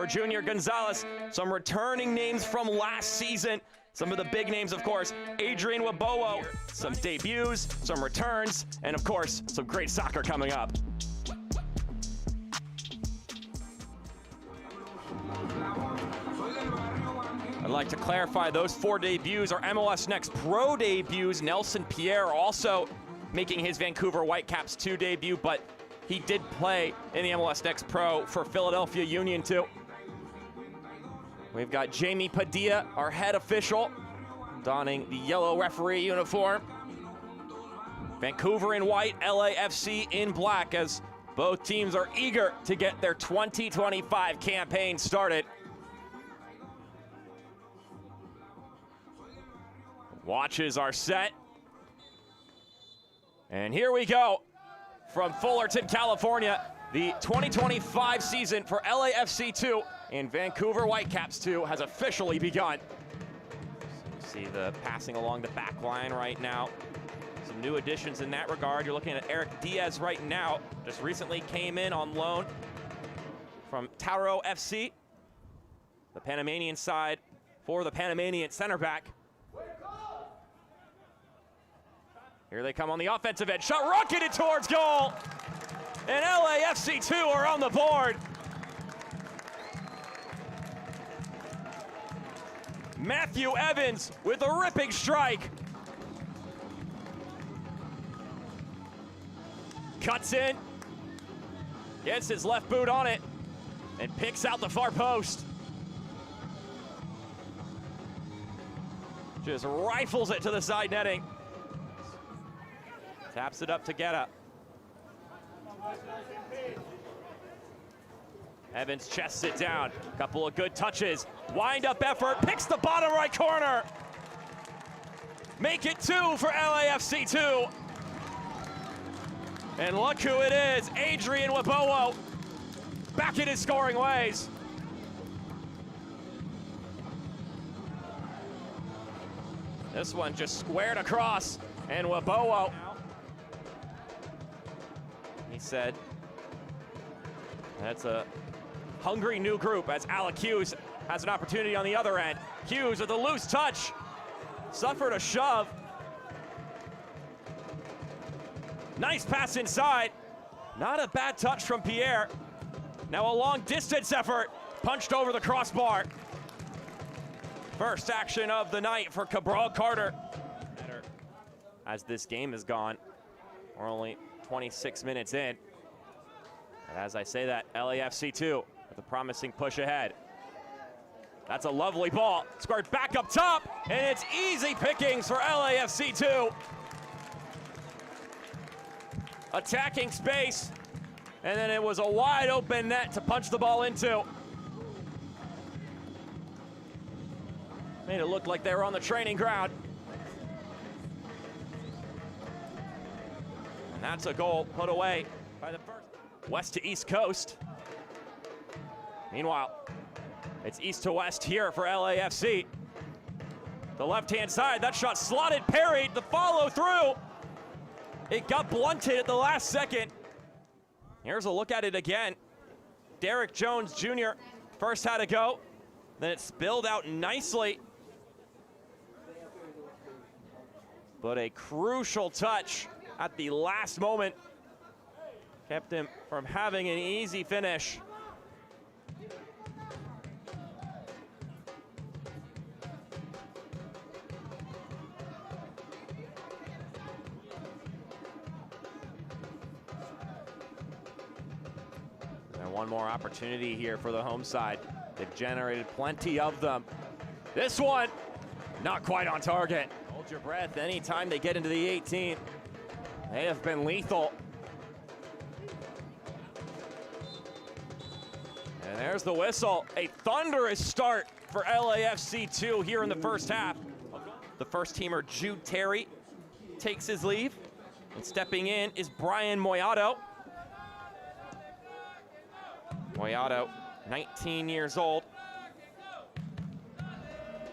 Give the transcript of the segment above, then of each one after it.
for Junior Gonzalez. Some returning names from last season. Some of the big names, of course, Adrian Wabowo. Some debuts, some returns, and of course, some great soccer coming up. I'd like to clarify those 4 debuts are MLS Next Pro debuts. Nelson Pierre also making his Vancouver Whitecaps 2 debut, but he did play in the MLS Next Pro for Philadelphia Union too. We've got Jamie Padilla, our head official, donning the yellow referee uniform. Vancouver in white, LAFC in black, as both teams are eager to get their 2025 campaign started. Watches are set. And here we go from Fullerton, California. The 2025 season for LAFC 2 and Vancouver Whitecaps 2 has officially begun. So you see the passing along the back line right now. Some new additions in that regard. You're looking at Eric Diaz right now. Just recently came in on loan from Tauro FC. The Panamanian side for the Panamanian center back. Here they come on the offensive end. Shot rocketed towards goal. And LAFC 2 are on the board. Matthew Evans with a ripping strike. Cuts in, gets his left boot on it, and picks out the far post. Just rifles it to the side netting. Taps it up to Guetta. Evans chests it down. Couple of good touches. Wind up effort, picks the bottom right corner. Make it 2 for LAFC 2. And look who it is, Adrian Wabowo, back in his scoring ways. This one just squared across, and Wabowo, he said, that's a hungry new group as Alec Hughes has an opportunity on the other end. Hughes with a loose touch, suffered a shove. Nice pass inside. Not a bad touch from Pierre. Now a long distance effort, punched over the crossbar. First action of the night for Cabral Carter. As this game is gone, we're only 26 minutes in. And as I say that, LAFC 2 with a promising push ahead. That's a lovely ball, squared back up top, and it's easy pickings for LAFC 2. Attacking space, and then it was a wide open net to punch the ball into. Made it look like they were on the training ground. And that's a goal put away by the first. West to East Coast. Meanwhile, it's east to west here for LAFC. The left-hand side, that shot slotted, parried, the follow through. It got blunted at the last second. Here's a look at it again. Derek Jones Jr. first had to go, then it spilled out nicely. But a crucial touch at the last moment kept him from having an easy finish. And one more opportunity here for the home side. They've generated plenty of them. This one, not quite on target. Hold your breath anytime they get into the 18. They have been lethal. And there's the whistle. A thunderous start for LAFC 2 here in the first half. The first teamer, Jude Terry, takes his leave. And stepping in is Brian Moyato. Moyato, 19 years old.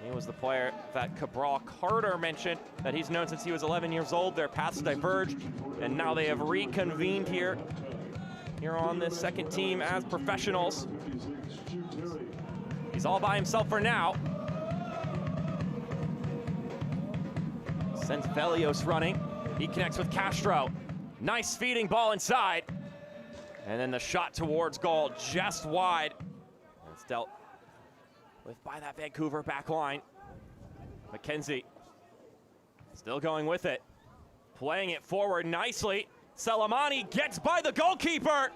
He was the player that Cabral Carter mentioned, that he's known since he was 11 years old. Their paths diverged, and now they have reconvened here here on this second team as professionals. He's all by himself for now. Sends Velios running. He connects with Castro. Nice feeding ball inside. And then the shot towards goal, just wide. And it's dealt with by that Vancouver back line. McKenzie still going with it. Playing it forward nicely. Salamani gets by the goalkeeper.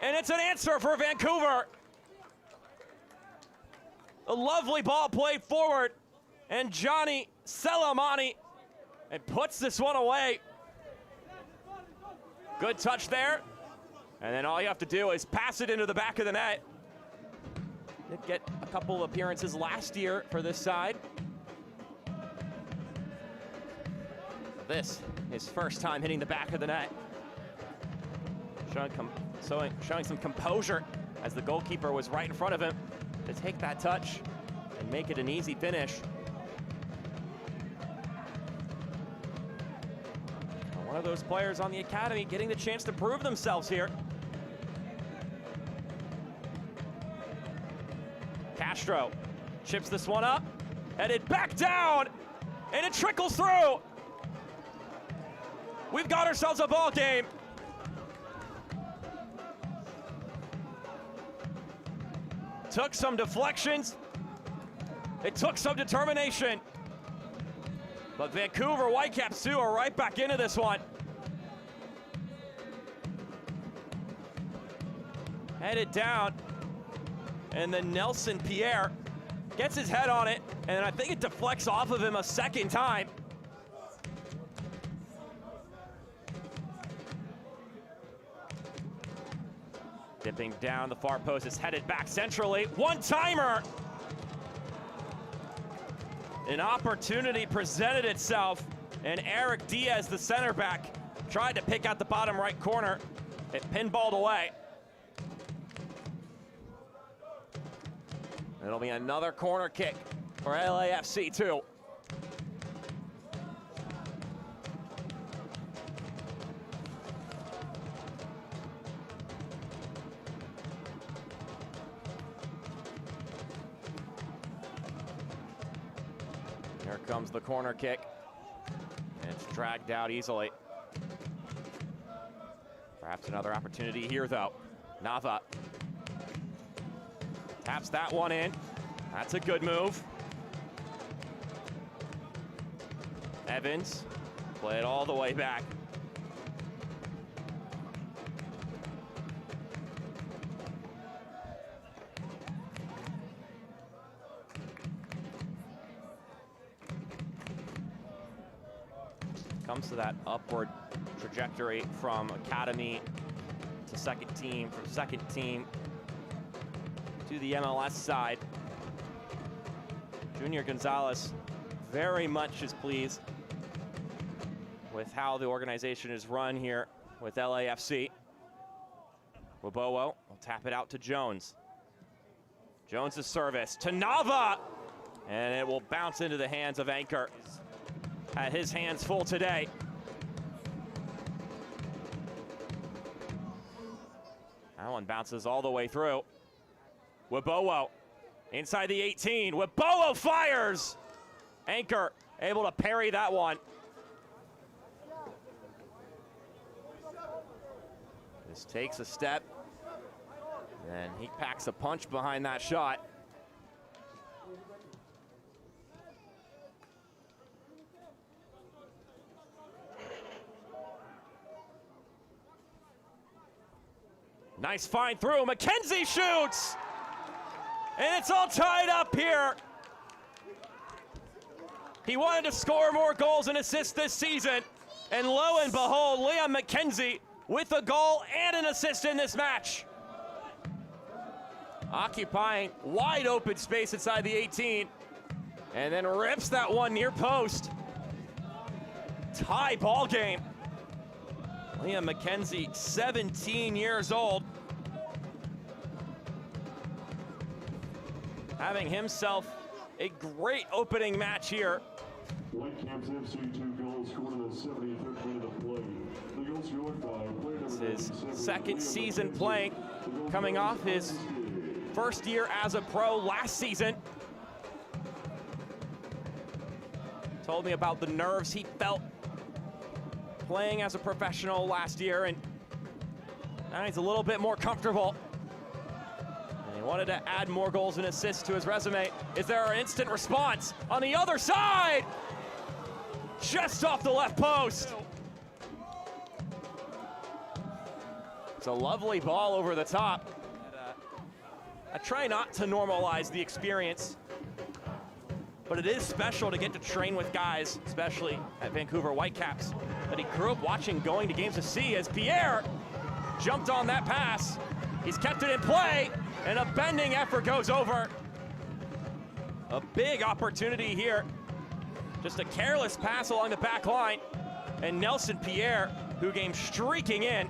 And it's an answer for Vancouver. A lovely ball played forward. And Johnny Salamani and puts this one away. Good touch there. And then all you have to do is pass it into the back of the net. Did get a couple appearances last year for this side. This, his first time hitting the back of the net. Showing some composure as the goalkeeper was right in front of him to take that touch and make it an easy finish. One of those players on the academy getting the chance to prove themselves here. Castro chips this one up, headed back down, and it trickles through. We've got ourselves a ball game. Took some deflections. It took some determination. But Vancouver Whitecaps too are right back into this one. Headed down. And then Nelson Pierre gets his head on it, and I think it deflects off of him a second time. Dipping down the far post, is headed back centrally. One-timer! An opportunity presented itself, and Eric Diaz, the center back, tried to pick out the bottom right corner. It pinballed away. It'll be another corner kick for LAFC too. Here comes the corner kick. And it's dragged out easily. Perhaps another opportunity here though. Nava taps that one in. That's a good move. Evans, play it all the way back. Comes to that upward trajectory from academy to second team, from second team to the MLS side. Junior Gonzalez very much is pleased with how the organization is run here with LAFC. Wabowo will tap it out to Jones. Jones' service to Nava, and it will bounce into the hands of Anchor. Had his hands full today. That one bounces all the way through. Wabowo inside the 18. Wabowo fires. Anchor able to parry that one. This takes a step. And he packs a punch behind that shot. Nice find through. McKenzie shoots. And it's all tied up here. He wanted to score more goals and assists this season. And lo and behold, Liam McKenzie with a goal and an assist in this match. Occupying wide open space inside the 18. And then rips that one near post. Tie ball game. Liam McKenzie, 17 years old. Having himself a great opening match here. Whitecaps FC 2 goals scored in the 75th minute of play. This is his second season playing, coming off his first year as a pro last season. Told me about the nerves he felt playing as a professional last year, and now he's a little bit more comfortable. And he wanted to add more goals and assists to his resume. Is there an instant response on the other side? Just off the left post. It's a lovely ball over the top. I try not to normalize the experience, but it is special to get to train with guys, especially at Vancouver Whitecaps, that he grew up watching, going to games to see, as Pierre jumped on that pass. He's kept it in play, and a bending effort goes over. A big opportunity here. Just a careless pass along the back line, and Nelson Pierre, who came streaking in.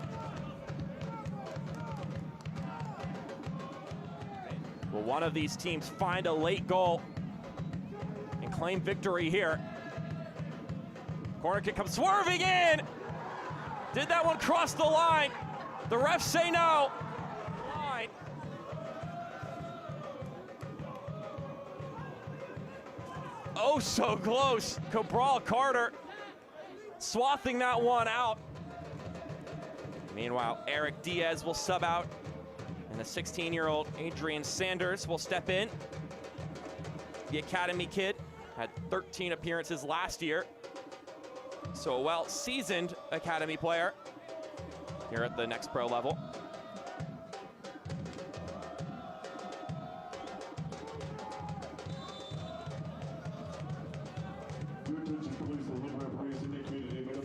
Will one of these teams find a late goal and claim victory here? Corner kick comes swerving in. Did that one cross the line? The refs say no. Line. Oh, so close. Cabral Carter swathing that one out. Meanwhile, Eric Diaz will sub out, and the 16-year-old Adrian Sanders will step in. The academy kid had 13 appearances last year, so a well-seasoned academy player here at the next pro level.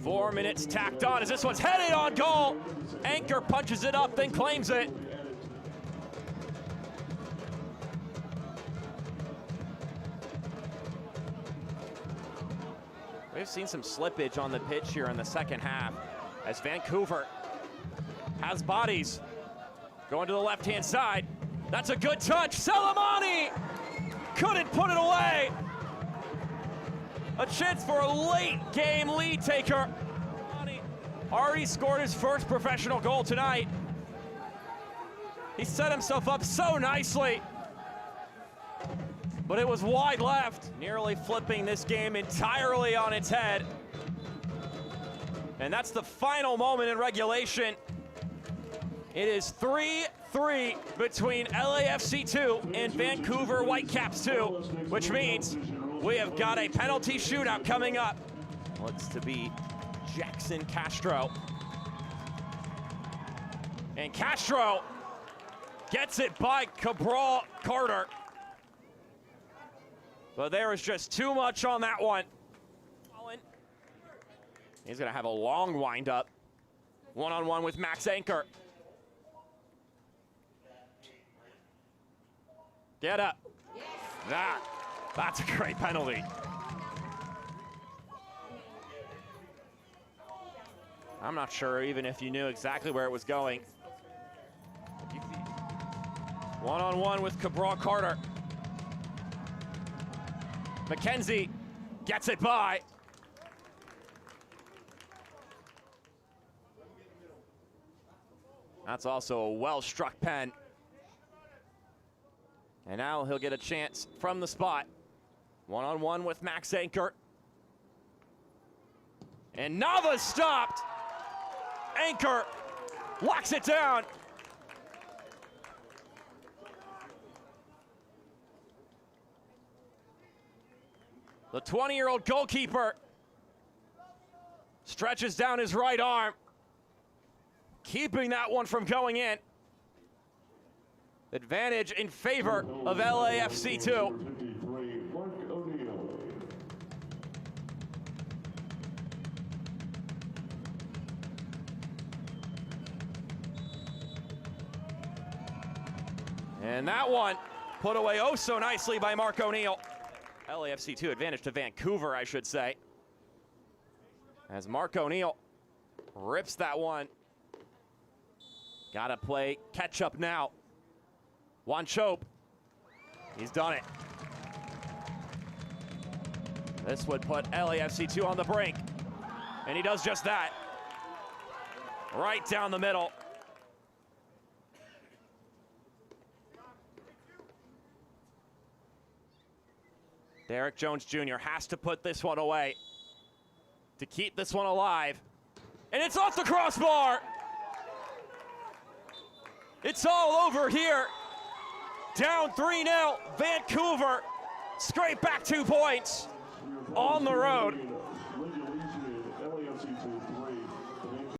Four minutes tacked on as this one's headed on goal. Anchor punches it up, then claims it. We've seen some slippage on the pitch here in the second half as Vancouver has bodies. Going to the left-hand side. That's a good touch. Salamani couldn't put it away. A chance for a late game lead taker. Already scored his first professional goal tonight. He set himself up so nicely, but it was wide left, nearly flipping this game entirely on its head. And that's the final moment in regulation. It is 3-3 between LAFC 2 and Vancouver Whitecaps 2, which means we have got a penalty shootout coming up. Looks to be Jackson Castro. And Castro gets it by Cabral Carter. But there was just too much on that one. He's gonna have a long wind-up. One-on-one with Max Anchor. Get up. That's a great penalty. I'm not sure even if you knew exactly where it was going. One-on-one with Cabral Carter. McKenzie gets it by. That's also a well-struck pen. And now he'll get a chance from the spot. One-on-one with Max Anchor. And Nava's stopped. Anchor locks it down. The 20-year-old goalkeeper stretches down his right arm, keeping that one from going in. Advantage in favor of LAFC 2. And that one put away oh so nicely by Mark O'Neill. LAFC 2 advantage to Vancouver, I should say. As Mark O'Neill rips that one. Gotta play catch up now. Wanchope, he's done it. This would put LAFC 2 on the brink, and he does just that. Right down the middle. Derek Jones Jr. has to put this one away to keep this one alive. And it's off the crossbar. It's all over here. Down 3-0, Vancouver. Straight back 2 points on the road.